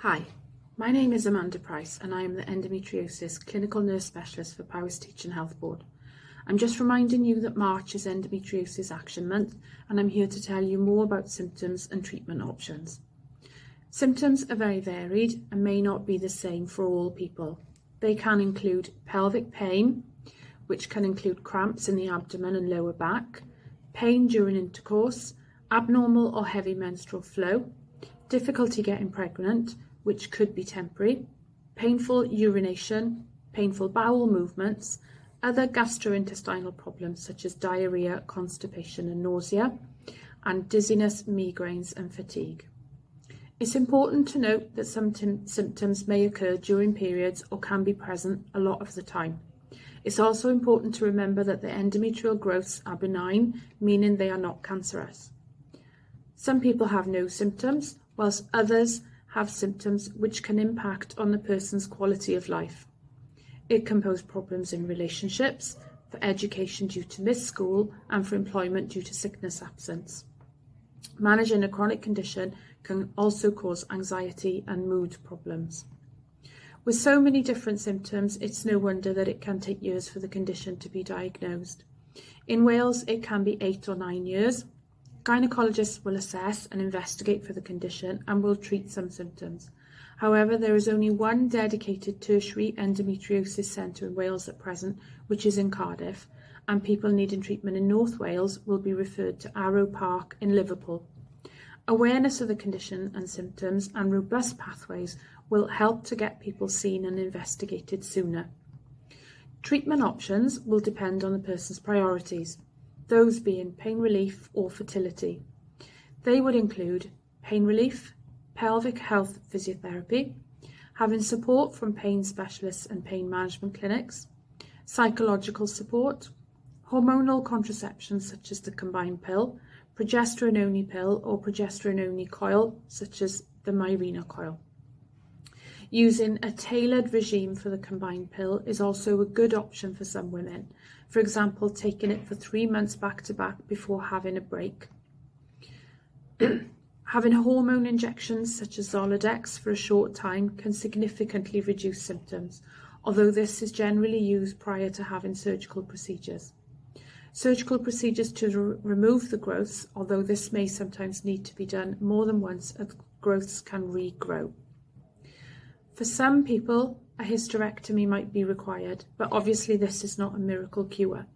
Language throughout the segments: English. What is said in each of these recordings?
Hi, my name is Amanda Price and I am the Endometriosis Clinical Nurse Specialist for Powys Teaching Health Board. I'm just reminding you that March is Endometriosis Action Month and I'm here to tell you more about symptoms and treatment options. Symptoms are very varied and may not be the same for all people. They can include pelvic pain, which can include cramps in the abdomen and lower back, pain during intercourse, abnormal or heavy menstrual flow, difficulty getting pregnant, which could be temporary, painful urination, painful bowel movements, other gastrointestinal problems such as diarrhea, constipation and nausea, and dizziness, migraines and fatigue. It's important to note that some symptoms may occur during periods or can be present a lot of the time. It's also important to remember that the endometrial growths are benign, meaning they are not cancerous. Some people have no symptoms, whilst others have symptoms which can impact on the person's quality of life. It can pose problems in relationships, for education due to missed school, and for employment due to sickness absence. Managing a chronic condition can also cause anxiety and mood problems. With so many different symptoms, it's no wonder that it can take years for the condition to be diagnosed. In Wales, it can be 8 or 9 years. Gynecologists will assess and investigate for the condition and will treat some symptoms. However, there is only one dedicated tertiary endometriosis centre in Wales at present, which is in Cardiff, and people needing treatment in North Wales will be referred to Arrow Park in Liverpool. Awareness of the condition and symptoms and robust pathways will help to get people seen and investigated sooner. Treatment options will depend on the person's priorities, those being pain relief or fertility. They would include pain relief, pelvic health physiotherapy, having support from pain specialists and pain management clinics, psychological support, hormonal contraception such as the combined pill, progesterone-only pill or progesterone-only coil such as the Mirena coil. Using a tailored regime for the combined pill is also a good option for some women, for example taking it for 3 months back to back before having a break. Having hormone injections such as Zoladex for a short time can significantly reduce symptoms, although this is generally used prior to having surgical procedures. Surgical procedures to remove the growths, although this may sometimes need to be done more than once as growths can regrow. For some people, a hysterectomy might be required, but obviously this is not a miracle cure.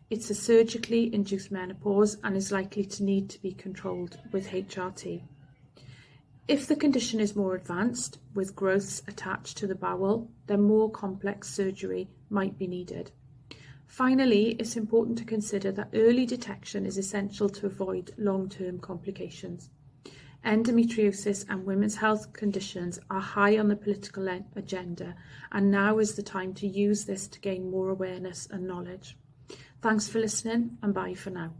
It's a surgically induced menopause and is likely to need to be controlled with HRT. If the condition is more advanced, with growths attached to the bowel, then more complex surgery might be needed. Finally, it's important to consider that early detection is essential to avoid long-term complications. Endometriosis and women's health conditions are high on the political agenda, and now is the time to use this to gain more awareness and knowledge. Thanks for listening, and bye for now.